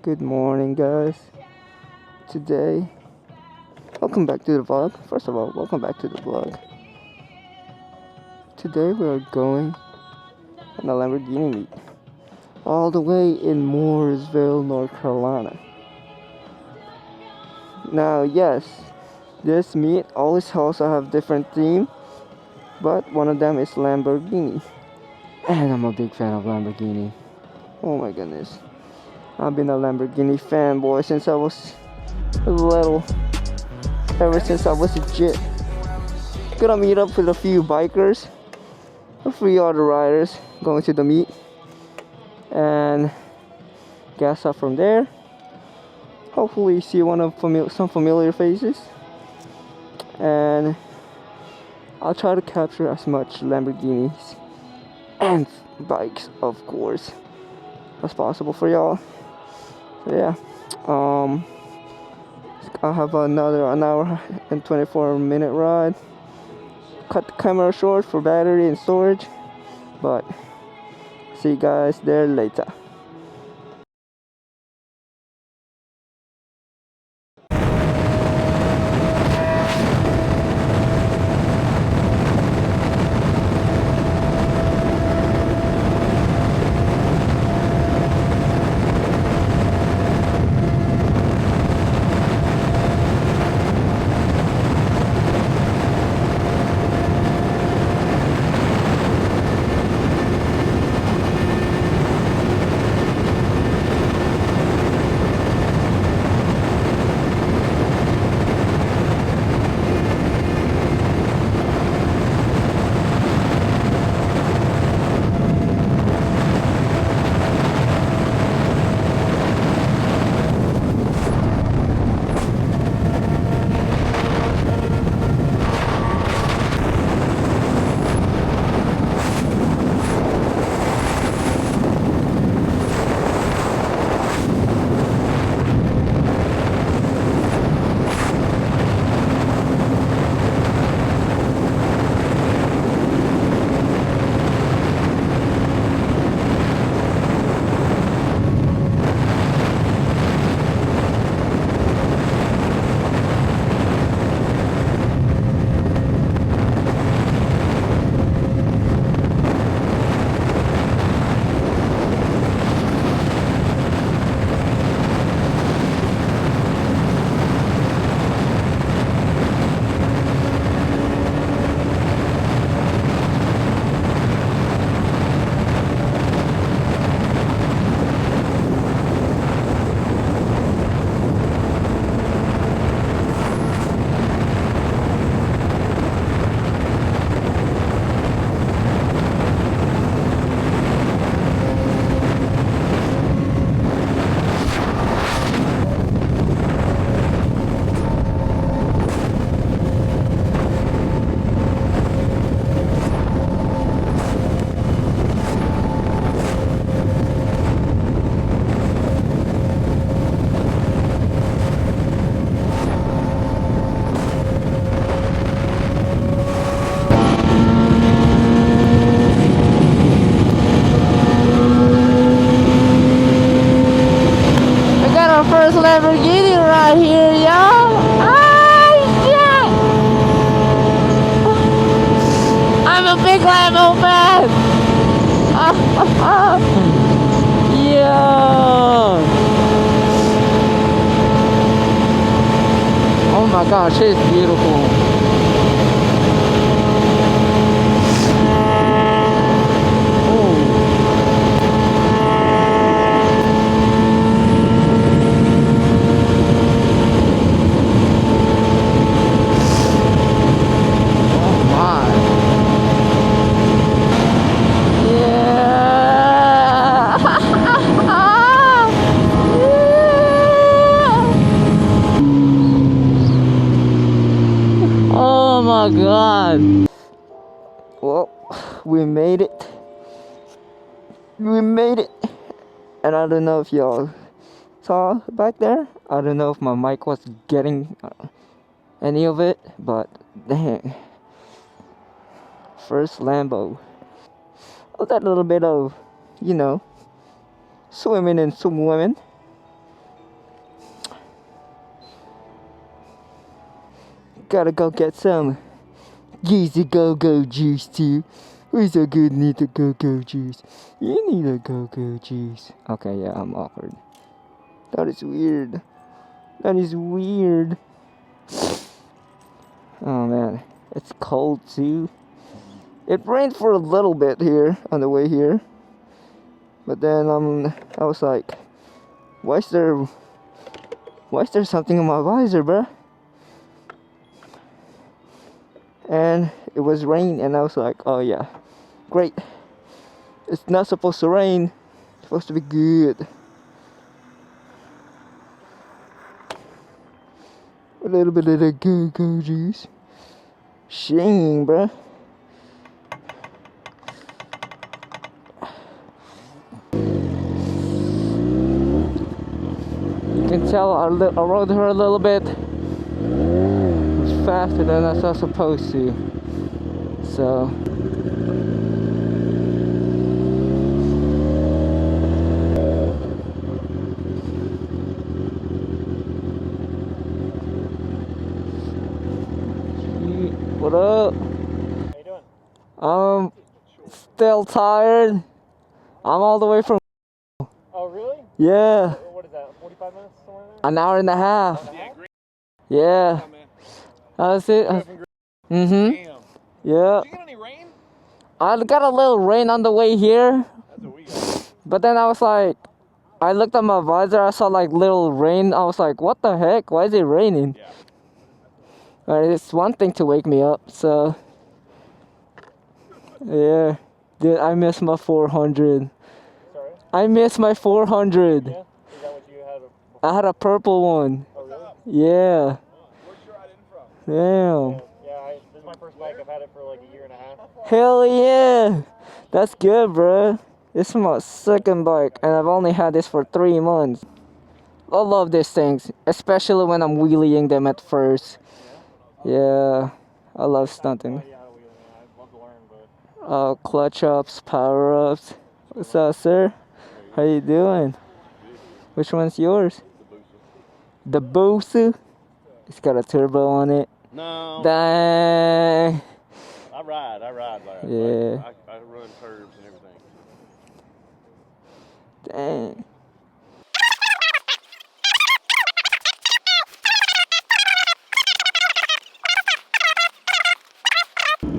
Good morning, guys. Today, welcome back to the vlog. First of all, welcome back to the vlog. Today we are going on a Lamborghini meet all the way in Mooresville, North Carolina. Now, yes, this meet always also have different theme, but one of them is Lamborghini, and I'm a big fan of Lamborghini. Oh my goodness, I've been a Lamborghini fanboy since I was little. Ever since I was a kid. Gonna meet up with a few bikers, a few other riders going to the meet, and gas up from there. Hopefully see some familiar faces, and I'll try to capture as much Lamborghinis and bikes, of course, as possible for y'all. So yeah, I'll have an hour and 24-minute ride. Cut the camera short for battery and storage, but see you guys there later. First Lamborghini right here, y'all. Ah, shit! I'm a big Lambo fan. Yeah. Oh my gosh, it's beautiful. Oh my god. Well, we made it. We made it. And I don't know if y'all saw back there. I don't know if my mic was getting any of it, but dang. First Lambo. Oh, that little bit of, swimming and swimming. Gotta go get some Yeezy go-go juice too. Who's so good need the go-go juice? You need a go-go juice. Okay, yeah, I'm awkward. That is weird. That is weird. Oh man, it's cold too. It rained for a little bit here on the way here. But then I was like, why is there something in my visor, bruh? And it was rain, and I was like, oh yeah, great. It's not supposed to rain. It's supposed to be good. A little bit of the go-go juice. Shame, bruh. You can tell I rode her a little bit. It's faster than I was supposed to. So what up? How you doing? I'm still tired. I'm all the way from. Oh, really? Yeah. What is that, 45 minutes somewhere there? An hour and a half. Yeah. That's it. Mm-hmm. Yeah. Did you get any rain? I got a little rain on the way here. That's what we got. But then I was like, I looked at my visor, I saw like little rain. I was like, what the heck? Why is it raining? Yeah. But it's one thing to wake me up, so. Yeah. Dude, I missed my 400. Sorry? I missed my 400. Yeah? Is that what you had? I had a purple one. Oh, really? Yeah. Where's your ride in from? Damn. Yeah, this is my first bike. I've had it for like a year and a half. Hell yeah. That's good, bro. This is my second bike, and I've only had this for 3 months. I love these things, especially when I'm wheeling them at first. Yeah, I love stunting. Yeah, I'd love to learn, but... Clutch ups, power ups. What's up, sir? How you doing? Which one's yours? The Boosu. It's got a turbo on it. No. Dang. I ride like Yeah. I run curves and everything. Dang.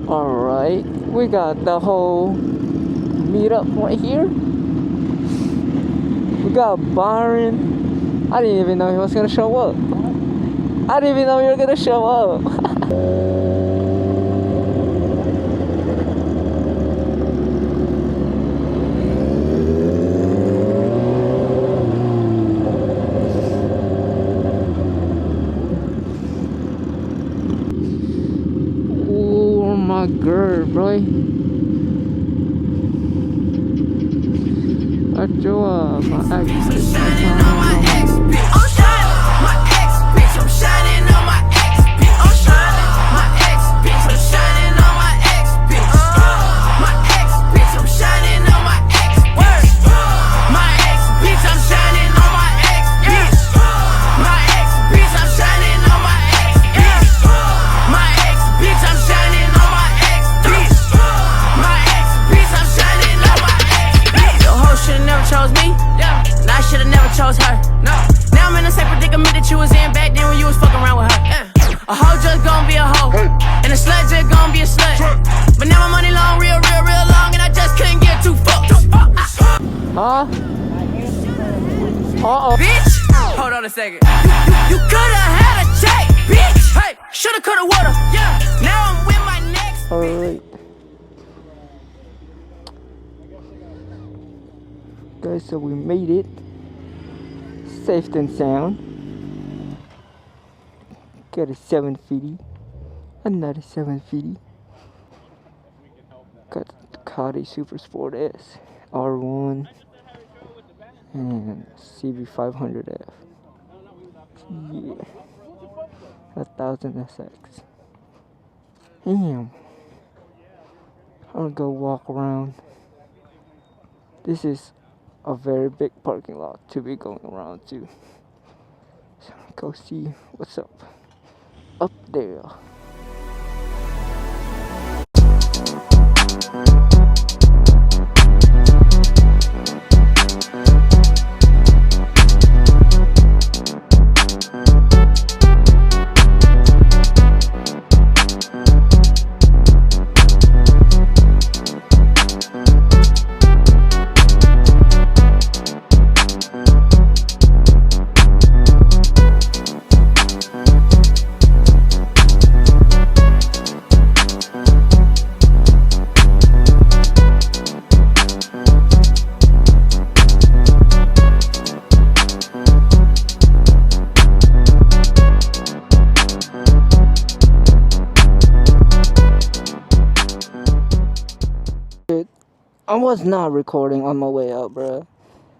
Alright, we got the whole meetup right here. We got Byron. I didn't even know he was gonna show up. I didn't even know you were gonna show up. Oh my god, bro. I drew my ex. Huh? Uh-oh. Bitch! Hold on a second. You coulda had a check, bitch! Hey, shoulda, coulda, woulda. Yeah. Now I'm with my next. Alright. Guys, so we made it. Safe and sound. Got a 750. Another 750. Got the Carti Super Sport S. R1. And CB500F. Yeah. 1000 SX. Damn. I'm gonna go walk around. This is a very big parking lot to be going around to. So go see what's up there. I was not recording on my way out, bruh.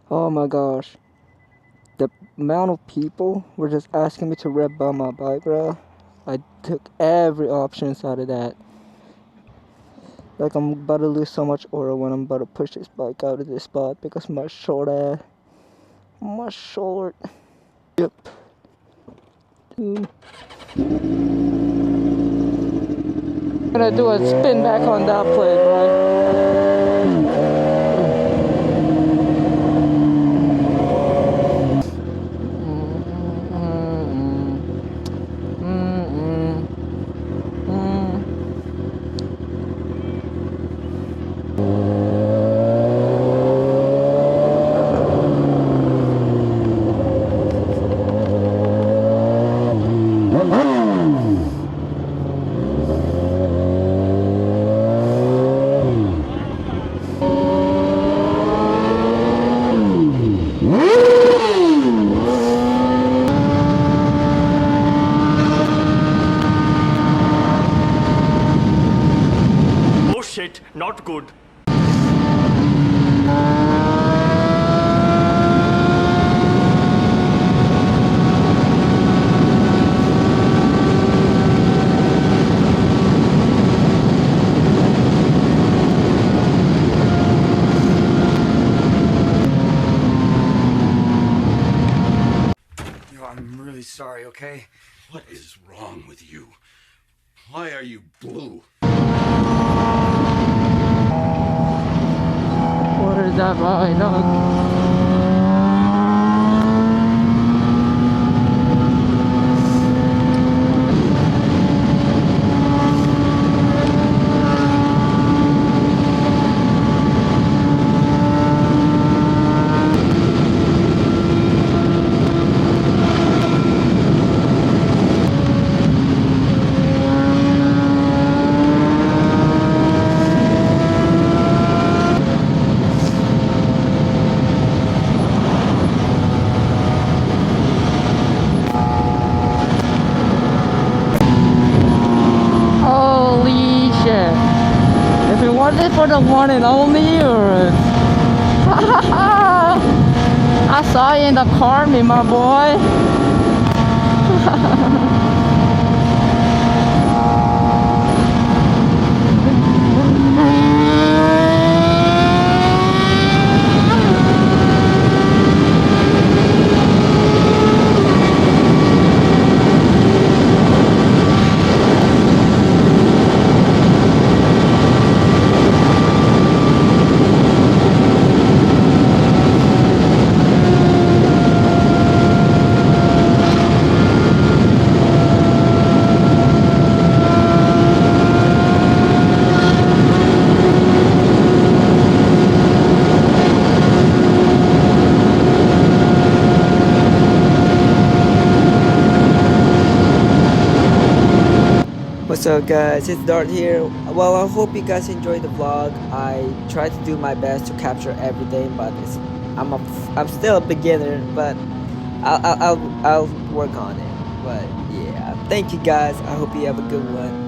Oh my gosh. The amount of people were just asking me to rev by my bike, bruh. I took every option out of that. Like, I'm about to lose so much oil when I'm about to push this bike out of this spot because my short ass. My short. Yep. I'm gonna do a spin back on that plate, bruh. Not good. I'm really sorry, okay? What is wrong with you? Why are you blue? What is that right on? If you want it for the one and only, or I saw you in the carmeet, my boy. What's up, guys? It's Dart here. Well, I hope you guys enjoyed the vlog. I tried to do my best to capture everything, but I'm still a beginner, but I'll work on it. But yeah, thank you guys. I hope you have a good one.